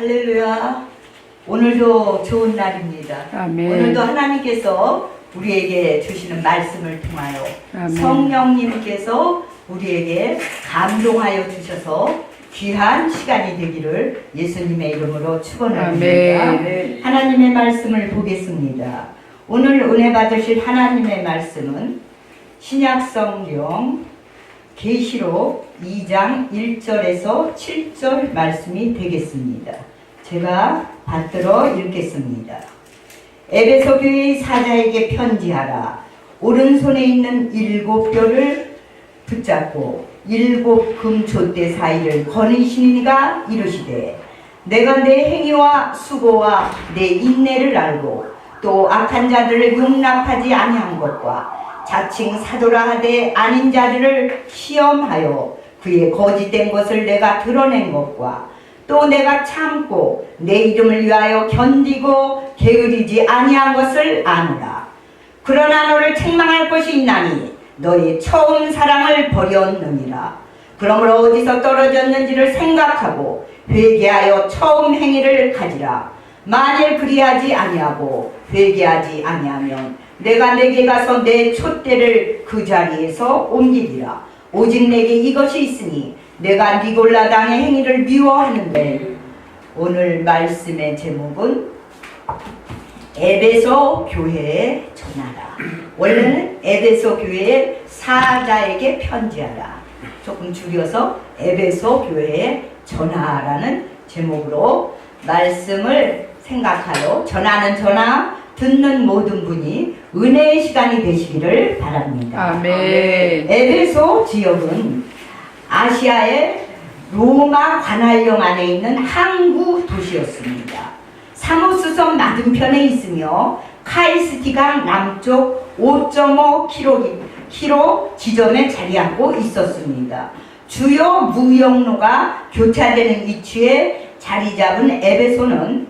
할렐루야. 오늘도 좋은 날입니다. 아멘. 오늘도 하나님께서 우리에게 주시는 말씀을 통하여 아멘. 성령님께서 우리에게 감동하여 주셔서 귀한 시간이 되기를 예수님의 이름으로 축원합니다. 아멘. 하나님의 말씀을 보겠습니다. 오늘 은혜 받으실 하나님의 말씀은 신약성경 계시록 2장 1절에서 7절 말씀이 되겠습니다. 제가 받들어 읽겠습니다. 에베소 교회의 사자에게 편지하라. 오른손에 있는 7뼈를 붙잡고 7 금촛대 사이를 거니시는 이가 이르시되 내가 내 행위와 수고와 내 인내를 알고 또 악한 자들을 용납하지 아니한 것과 자칭 사도라 하되 아닌 자들을 시험하여 그의 거짓된 것을 내가 드러낸 것과 또 내가 참고 내 이름을 위하여 견디고 게으르지 아니한 것을 아노라. 그러나 너를 책망할 것이 있나니 너의 처음 사랑을 버렸느니라. 그러므로 어디서 떨어졌는지를 생각하고 회개하여 처음 행위를 가지라. 만일 그리하지 아니하고 회개하지 아니하면 내가 내게 가서 내 촛대를 그 자리에서 옮기리라. 오직 내게 이것이 있으니 내가 니골라 당의 행위를 미워하는데. 오늘 말씀의 제목은 에베소 교회에 전하라. 원래는 에베소 교회의 사자에게 편지하라. 조금 줄여서 에베소 교회에 전하라는 제목으로 말씀을 생각하여 전하는 저나 듣는 모든 분이 은혜의 시간이 되시기를 바랍니다. 아멘. 에베소 지역은 아시아의 로마 관할령 안에 있는 항구 도시였습니다. 사모스섬 맞은편에 있으며 카이스티강 남쪽 5.5km 지점에 자리하고 있었습니다. 주요 무역로가 교차되는 위치에 자리 잡은 에베소는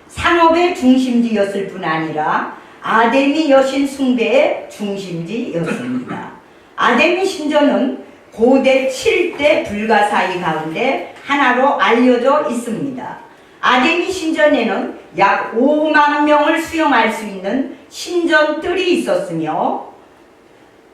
상업의 중심지였을 뿐 아니라 아데미 여신 숭배의 중심지였습니다. 아데미 신전은 고대 7대 불가사의 가운데 하나로 알려져 있습니다. 아데미 신전에는 약 5만 명을 수용할 수 있는 신전뜰이 있었으며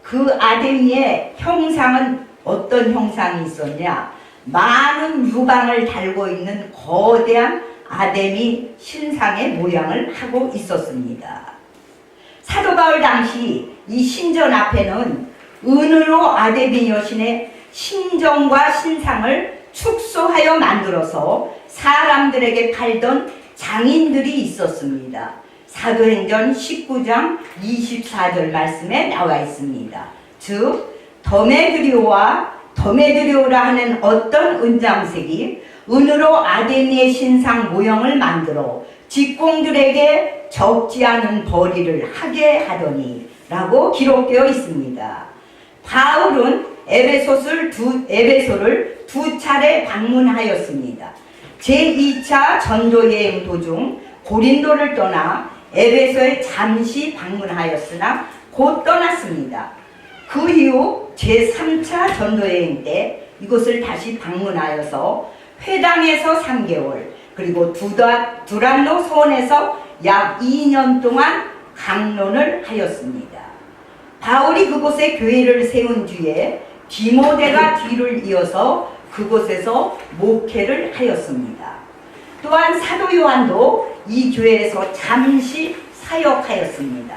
그 아데미의 형상은 어떤 형상이 있었냐? 많은 유방을 달고 있는 거대한 아데미 신상의 모양을 하고 있었습니다. 사도 바울 당시 이 신전 앞에는 은으로 아데미 여신의 신전과 신상을 축소하여 만들어서 사람들에게 팔던 장인들이 있었습니다. 사도행전 19장 24절 말씀에 나와 있습니다. 즉 더메드리오라 하는 어떤 은장색이 은으로 아데미의 신상 모형을 만들어 직공들에게 적지 않은 벌이를 하게 하더니 라고 기록되어 있습니다. 바울은 에베소를 두 차례 방문하였습니다. 제2차 전도여행 도중 고린도를 떠나 에베소에 잠시 방문하였으나 곧 떠났습니다. 그 이후 제3차 전도여행 때 이곳을 다시 방문하여서 회당에서 3개월 그리고 두란노 소원에서 약 2년 동안 강론을 하였습니다. 바울이 그곳에 교회를 세운 뒤에 디모데가 뒤를 이어서 그곳에서 목회를 하였습니다. 또한 사도 요한도 이 교회에서 잠시 사역하였습니다.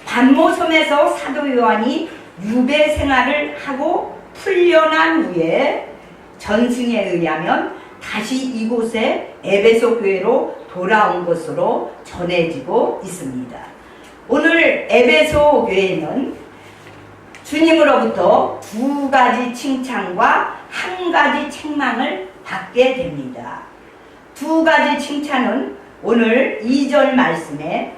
반모섬에서 사도 요한이 유배 생활을 하고 풀려난 후에 전승에 의하면 다시 이곳에 에베소 교회로 돌아온 것으로 전해지고 있습니다. 오늘 에베소 교회는 주님으로부터 2가지 칭찬과 1가지 책망을 받게 됩니다. 2가지 칭찬은 오늘 2절 말씀에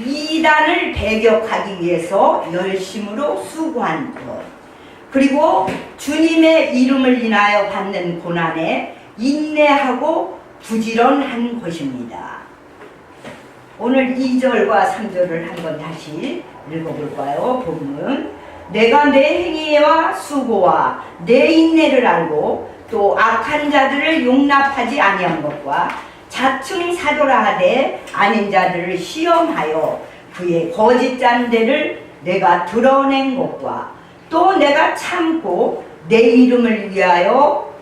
이단을 배격하기 위해서 열심으로 수고한 것, 그리고 주님의 이름을 인하여 받는 고난에 인내하고 부지런한 것입니다. 오늘 2절과 3절을 한번 다시 읽어볼까요? 본문 내가 내 행위와 수고와 내 인내를 알고 또 악한 자들을 용납하지 아니한 것과 자충 사도라 하되 아닌 자들을 시험하여 그의 거짓 잔대를 내가 드러낸 것과 또 내가 참고 내 이름을 위하여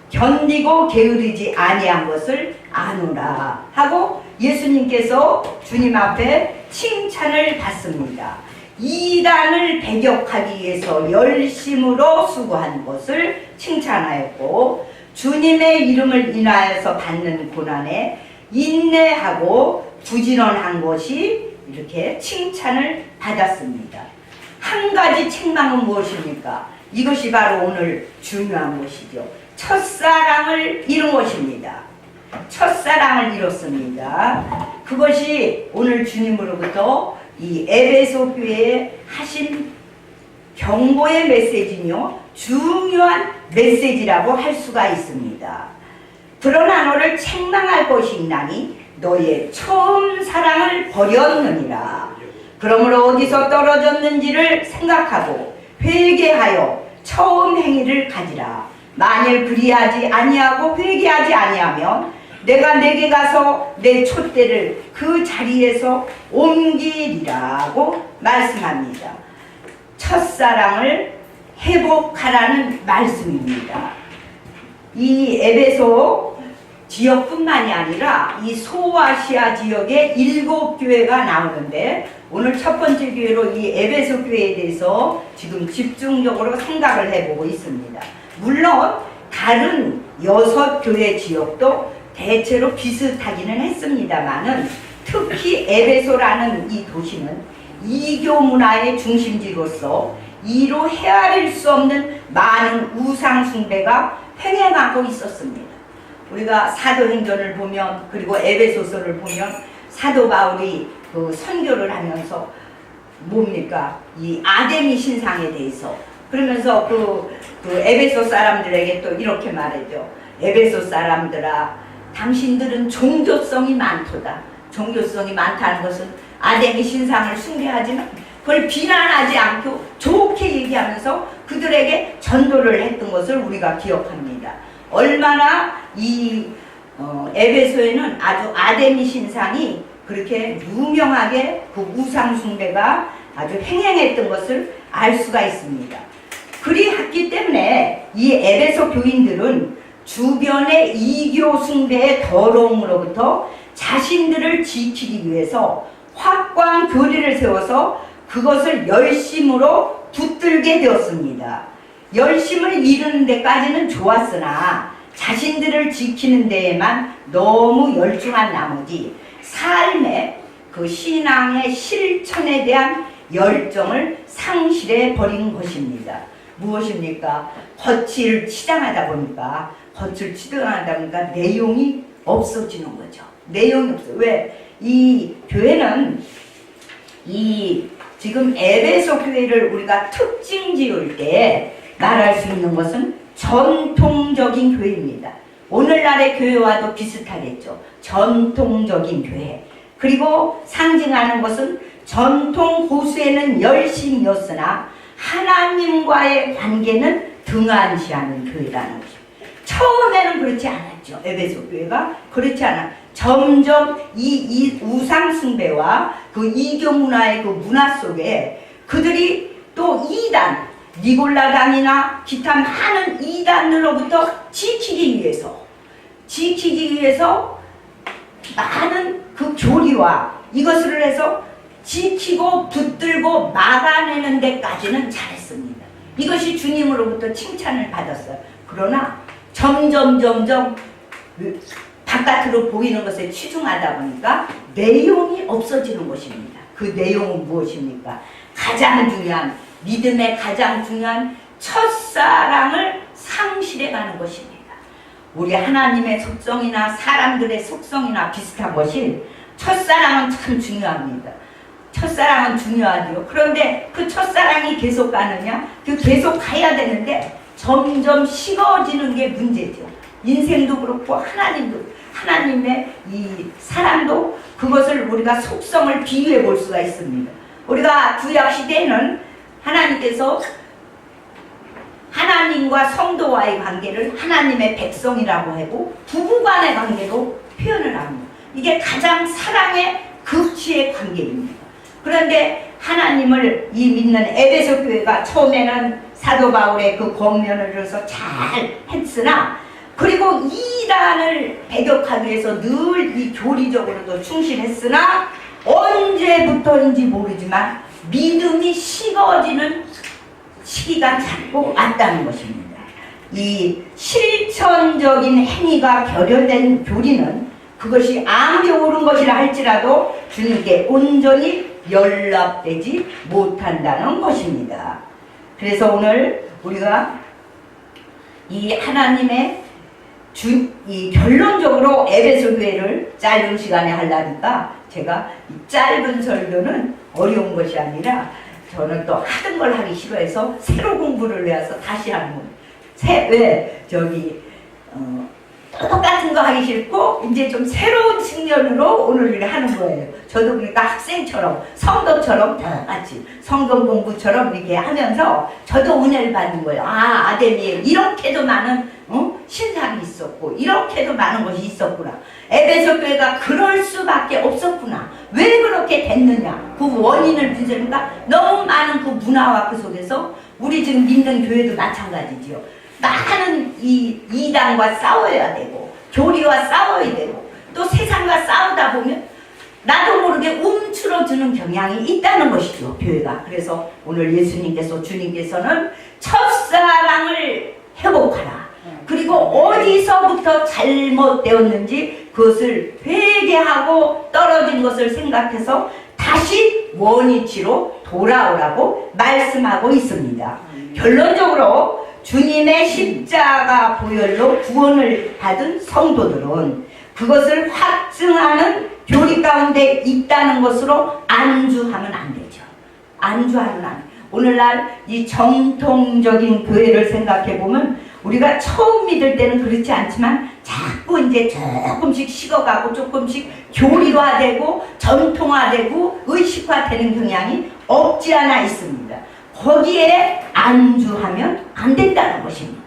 견디고 게으르지 아니한 것을 아노라 하고 예수님께서 주님 앞에 칭찬을 받습니다. 이단을 배격하기 위해서 열심으로 수고한 것을 칭찬하였고 주님의 이름을 인하여서 받는 고난에 인내하고 부지런한 것이 이렇게 칭찬을 받았습니다. 한 가지 책망은 무엇입니까? 이것이 바로 오늘 중요한 것이죠. 첫사랑을 잃은 것입니다. 첫사랑을 잃었습니다. 그것이 오늘 주님으로부터 이 에베소 교회에 하신 경고의 메시지며 중요한 메시지라고 할 수가 있습니다. 그러나 너를 책망할 것이 있나니 너의 처음 사랑을 버렸느니라. 그러므로 어디서 떨어졌는지를 생각하고 회개하여 처음 행위를 가지라. 만일 그리하지 아니하고 회개하지 아니하면 내가 내게 가서 내 촛대를 그 자리에서 옮기리라고 말씀합니다. 첫사랑을 회복하라는 말씀입니다. 이 에베소 지역뿐만이 아니라 이 소아시아 지역에 7교회가 나오는데 오늘 첫 번째 교회로 이 에베소 교회에 대해서 지금 집중적으로 생각을 해보고 있습니다. 물론 다른 6교회 지역도 대체로 비슷하기는 했습니다만은 특히 에베소라는 이 도시는 이교 문화의 중심지로서 이로 헤아릴 수 없는 많은 우상 숭배가 횡행하고 있었습니다. 우리가 사도행전을 보면 그리고 에베소서를 보면 사도 바울이 그 선교를 하면서 뭡니까? 이 아데미 신상에 대해서 그러면서 그 에베소 사람들에게 또 이렇게 말하죠. 에베소 사람들아 당신들은 종교성이 많도다. 종교성이 많다는 것은 아데미 신상을 숭배하지만 그걸 비난하지 않고 좋게 얘기하면서 그들에게 전도를 했던 것을 우리가 기억합니다. 얼마나 이 에베소에는 아주 아데미 신상이 그렇게 유명하게 그 우상 숭배가 아주 횡행했던 것을 알 수가 있습니다. 그리했기 때문에 이 에베소 교인들은 주변의 이교 숭배의 더러움으로부터 자신들을 지키기 위해서 확고한 교리를 세워서 그것을 열심으로 붙들게 되었습니다. 열심을 이루는 데까지는 좋았으나 자신들을 지키는 데에만 너무 열중한 나머지 삶의 그 신앙의 실천에 대한 열정을 상실해 버린 것입니다. 무엇입니까? 겉을 치장하다 보니까 내용이 없어지는 거죠. 내용이 없어요. 왜? 이 교회는 이 지금 에베소 교회를 우리가 특징 지을 때 말할 수 있는 것은 전통적인 교회입니다. 오늘날의 교회와도 비슷하겠죠. 전통적인 교회. 그리고 상징하는 것은 전통 고수에는 열심이었으나 하나님과의 관계는 등한시하는 교회라는 것입니다. 처음에는 그렇지 않았죠. 에베소 교회가 그렇지 않아. 점점 이 우상 숭배와 그 이교 문화의 그 문화 속에 그들이 또 이단, 니골라당이나 기타 많은 이단으로부터 지키기 위해서 많은 그 교리와 이것을 해서 지키고 붙들고 막아내는 데까지는 잘했습니다. 이것이 주님으로부터 칭찬을 받았어요. 그러나 점점 바깥으로 보이는 것에 치중하다 보니까 내용이 없어지는 것입니다. 그 내용은 무엇입니까? 가장 중요한 믿음의 가장 중요한 첫사랑을 상실해가는 것입니다. 우리 하나님의 속성이나 사람들의 속성이나 비슷한 것이 첫사랑은 참 중요합니다. 첫사랑은 중요하죠. 그런데 그 첫사랑이 계속 가느냐? 그 계속 가야 되는데 점점 식어지는 게 문제죠. 인생도 그렇고 하나님의 이 사랑도 그것을 우리가 속성을 비유해 볼 수가 있습니다. 우리가 구약 시대에는 하나님께서 하나님과 성도와의 관계를 하나님의 백성이라고 하고 부부간의 관계로 표현을 합니다. 이게 가장 사랑의 극치의 관계입니다. 그런데 하나님을 이 믿는 에베소 교회가 처음에는 사도 바울의 그 권면을 들어서 잘 했으나, 그리고 이단을 배격하기 위해서 늘 이 교리적으로도 충실했으나 언제부터인지 모르지만 믿음이 식어지는 시기가 자꾸 왔다는 것입니다. 이 실천적인 행위가 결여된 교리는 그것이 아무리 옳은 것이라 할지라도 주님께 온전히 연락되지 못한다는 것입니다. 그래서 오늘 우리가 이 하나님의 이 결론적으로 에베소 교회를 짧은 시간에 하려니까 제가 이 짧은 설교는 어려운 것이 아니라 저는 또 하던 걸 하기 싫어해서 새로 공부를 해서 다시 하는 거예요. 왜 저기 똑같은 거 하기 싫고 이제 좀 새로운 측면으로 오늘 하는 거예요. 저도 그러니까 학생처럼 성도처럼 똑같이 성경 공부처럼 이렇게 하면서 저도 은혜를 받는 거예요. 아, 아데미에 이렇게도 많은 신상이 있었고 이렇게도 많은 것이 있었구나. 에베소 교회가 그럴 수밖에 없었구나. 왜 그렇게 됐느냐. 그 원인을 분석하니까 너무 많은 그 문화와 그 속에서 우리 지금 믿는 교회도 마찬가지지요. 많은 이 이단과 싸워야 되고 교리와 싸워야 되고 또 세상과 싸우다 보면 나도 모르게 움츠러드는 경향이 있다는 것이죠, 교회가. 그래서 오늘 예수님께서 주님께서는 첫사랑을 회복하라. 그리고 어디서부터 잘못되었는지 그것을 회개하고 떨어진 것을 생각해서 다시 원위치로 돌아오라고 말씀하고 있습니다. 결론적으로 주님의 십자가 보혈로 구원을 받은 성도들은 그것을 확증하는 교리 가운데 있다는 것으로 안주하면 안 되죠. 안주하면 안 돼요. 오늘날 이 정통적인 교회를 생각해 보면 우리가 처음 믿을 때는 그렇지 않지만 자꾸 이제 조금씩 식어가고 조금씩 교리화되고 전통화되고 의식화되는 경향이 없지 않아 있습니다. 거기에 안주하면 안 된다는 것입니다.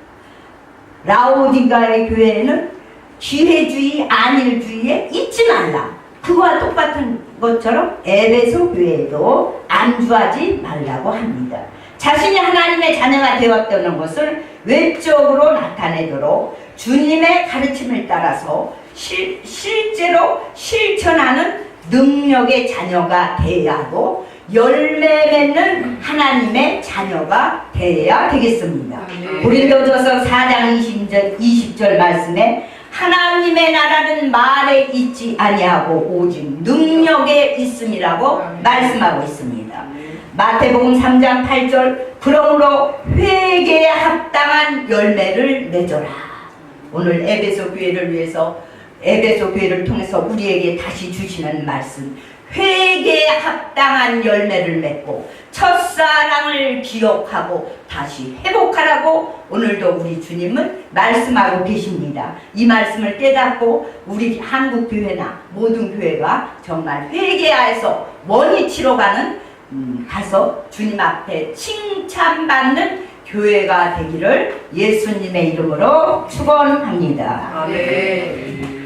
라오디가의 교회에는 기회주의, 안일주의에 잊지 말라. 그와 똑같은 것처럼 에베소 교회에도 안주하지 말라고 합니다. 자신이 하나님의 자녀가 되었다는 것을 외적으로 나타내도록 주님의 가르침을 따라서 실제로 실천하는 능력의 자녀가 되어야 하고 열매 맺는 하나님의 자녀가 되어야 되겠습니다. 고린도전서 4장 20절 말씀에 하나님의 나라는 말에 있지 아니하고 오직 능력에 있음이라고 말씀하고 있습니다. 마태복음 3장 8절 그러므로 회개에 합당한 열매를 맺어라. 오늘 에베소 교회를 위해서 에베소 교회를 통해서 우리에게 다시 주시는 말씀, 회개에 합당한 열매를 맺고 첫사랑을 기억하고 다시 회복하라고 오늘도 우리 주님은 말씀하고 계십니다. 이 말씀을 깨닫고 우리 한국교회나 모든 교회가 정말 회개하여서 원위치로 가서 주님 앞에 칭찬받는 교회가 되기를 예수님의 이름으로 축원합니다. 아멘.